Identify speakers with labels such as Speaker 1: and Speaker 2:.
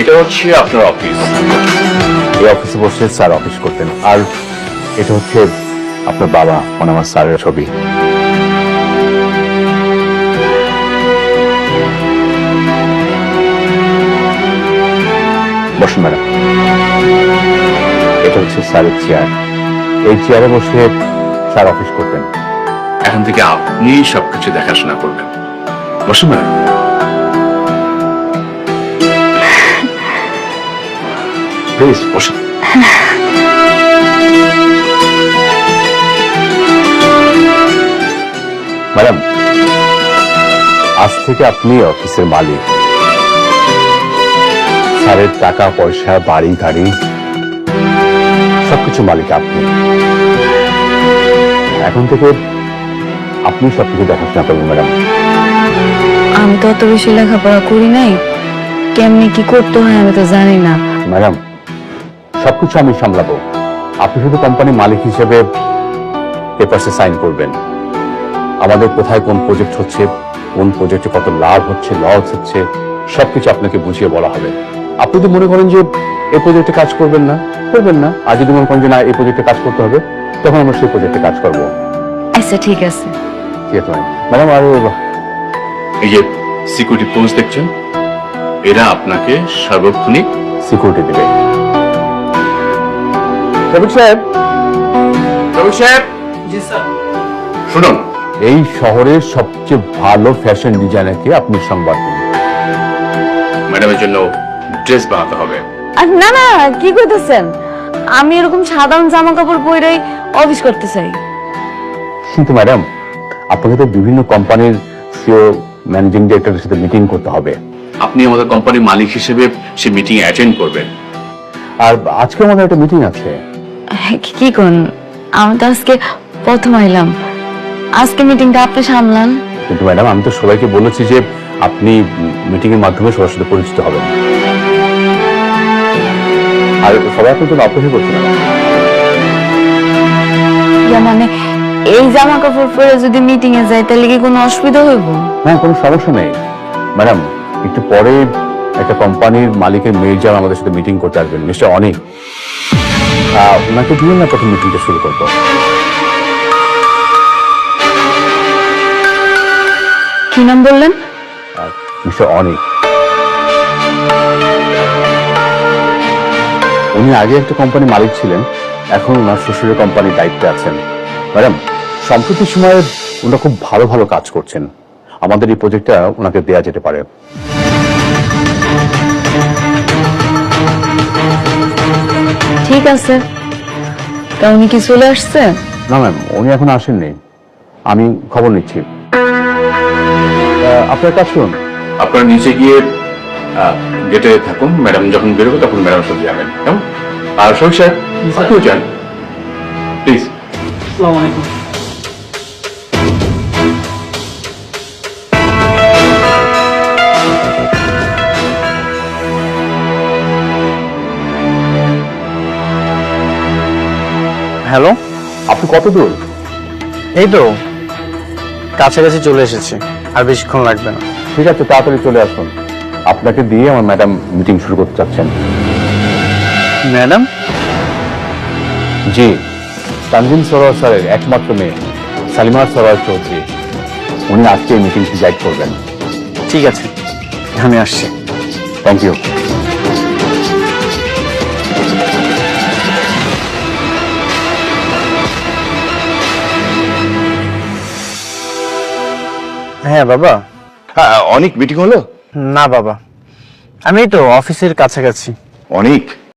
Speaker 1: এটা হচ্ছে আপনার অফিস। এই অফিসে বসে স্যার অফিস করতেন। আর এটা হচ্ছে আপনার বাবা, মানে আমার স্যারের ছবি। বসুন ম্যাডাম। এটা হচ্ছে স্যারের চেয়ার। এই চেয়ারে বসে স্যার অফিস করতেন। এখন থেকে আপনি সবকিছু দেখাশোনা করবেন। বসুন ম্যাডাম। প্লিজ বসুন। ম্যাডাম, আজ থেকে আপনি অফিসের মালিক। স্যারের টাকা পয়সা, বাড়ি গাড়ি সবকিছু মালিক আপনি। এখন থেকে আপনি সবকিছু দেখাশোনা করবেন ম্যাডাম।
Speaker 2: আমি তো অত বেশি লেখাপড়া করি নাই, কেমনি কি করতে হয় আমি তো জানি না।
Speaker 1: ম্যাডাম, সবকিছু আমি সামলাবো। আপনি শুধু কোম্পানির মালিক হিসেবে পেপারসে সাইন করবেন। আমাদের কোথায় কোন প্রজেক্ট হচ্ছে, কোন প্রজেক্টে কত লাভ হচ্ছে, লস হচ্ছে, সবকিছু আপনাকে বুঝিয়ে বলা হবে। আপনি যদি মনে করেন যে এই প্রজেক্টে কাজ করবেন না, করবেন না। আর যদি মনে করেন যে না এই প্রজেক্টে কাজ করতে হবে, তখন আমরা সেই প্রজেক্টে কাজ করবো।
Speaker 2: আচ্ছা ঠিক আছে।
Speaker 1: ঠিক আছে ম্যাডাম। আর এই যে সিকিউরিটি পোস্ট দেখছেন, এরা আপনাকে সার্বক্ষণিক সিকিউরিটি দেবে। রবি সাহেব, রবি সাহেব।
Speaker 3: জি স্যার।
Speaker 1: শুনুন, এই শহরের সবচেয়ে ভালো ফ্যাশন ডিজাইনারকে আপনি সংবাদ দিন। ম্যাডামের জন্য ড্রেস বানাতে হবে।
Speaker 2: না না, কি করতেছেন? আমি এরকম সাধারণ জামা কাপড় পরেই অফিস করতে চাই।
Speaker 1: কিন্তু ম্যাডাম, আপনাকে তো বিভিন্ন কোম্পানির সিও, ম্যানেজিং ডিরেক্টরের সাথে মিটিং করতে হবে। আপনি আমাদের কোম্পানির মালিক হিসেবে সে মিটিং অ্যাটেন্ড করবেন। আর আজকে আমাদের একটা মিটিং আছে।
Speaker 2: কি কোন? আমি তো আজকে প্রথম আইলাম, আজকে মিটিংটা আপনি সামলান।
Speaker 1: কিন্তু ম্যাডাম, আমি তো সবাইকে বলেছি যে আপনি মিটিং এর মাধ্যমে সবার সাথে পরিচিত হবেন। আর সবাই আপনার জন্য অপেক্ষা করছে ম্যাডাম।
Speaker 2: মানে এই জামা কাপড় পরে যদি মিটিং এ যাই তাহলে কি কোনো অসুবিধা হইব?
Speaker 1: না, কোনো সমস্যা নেই ম্যাডাম। একটু পরে একটা কোম্পানির মালিকের মেয়ে যারা আমাদের সাথে মিটিং করতে আসবেন, মিস্টার অনিক। ওনাকে দিয়ে না প্রথম মিটিংটা শুরু করবো।
Speaker 2: কি নাম বললেন?
Speaker 1: মিস্টার অনিক। উনি আগে একটা কোম্পানির মালিক ছিলেন, এখন ওনার শ্বশুরের কোম্পানির দায়িত্বে আছেন। ম্যাডাম, সম্প্রতি সময়ে ওনারা খুব ভালো ভালো কাজ করছেন। আমাদের এই প্রজেক্টটা ওনাকে দেয়া যেতে পারে।
Speaker 2: ঠিক আছে। তা উনি কি চলে আসছে?
Speaker 1: না ম্যাম, উনি এখন আসেননি। আমি খবর নিচ্ছি। আপনার কাজ শুনুন, আপনারা নিচে গিয়ে গেটে থাকুন। ম্যাডাম যখন বেরোবে তখন ম্যাডাম সাথে যাবেন, কেমন? আর শফিক সাহেব, আপনিও যান প্লিজ।
Speaker 3: আসসালামু আলাইকুম।
Speaker 4: হ্যালো,
Speaker 1: আপনি কত দূর?
Speaker 4: এই তো কাছাকাছি চলে এসেছি, আর বেশিক্ষণ লাগবে না।
Speaker 1: ঠিক আছে, তাড়াতাড়ি চলে আসুন। আপনাকে দিয়ে আমার ম্যাডাম মিটিং শুরু করতে চাচ্ছেন।
Speaker 4: ম্যাডাম?
Speaker 1: জি, তানজিম সরোয়ার স্যারের একমাত্র মেয়ে সালিমা সরোয়ার চৌধুরী। উনি আজকে এই মিটিংটি গাইড করবেন।
Speaker 4: ঠিক আছে, আমি আসছি।
Speaker 1: Thank you.
Speaker 4: হ্যাঁ বাবা।
Speaker 5: অনেক মিটিং হলো?
Speaker 4: না বাবা, আমি তো অফিসের কাছাকাছি।
Speaker 5: অনেক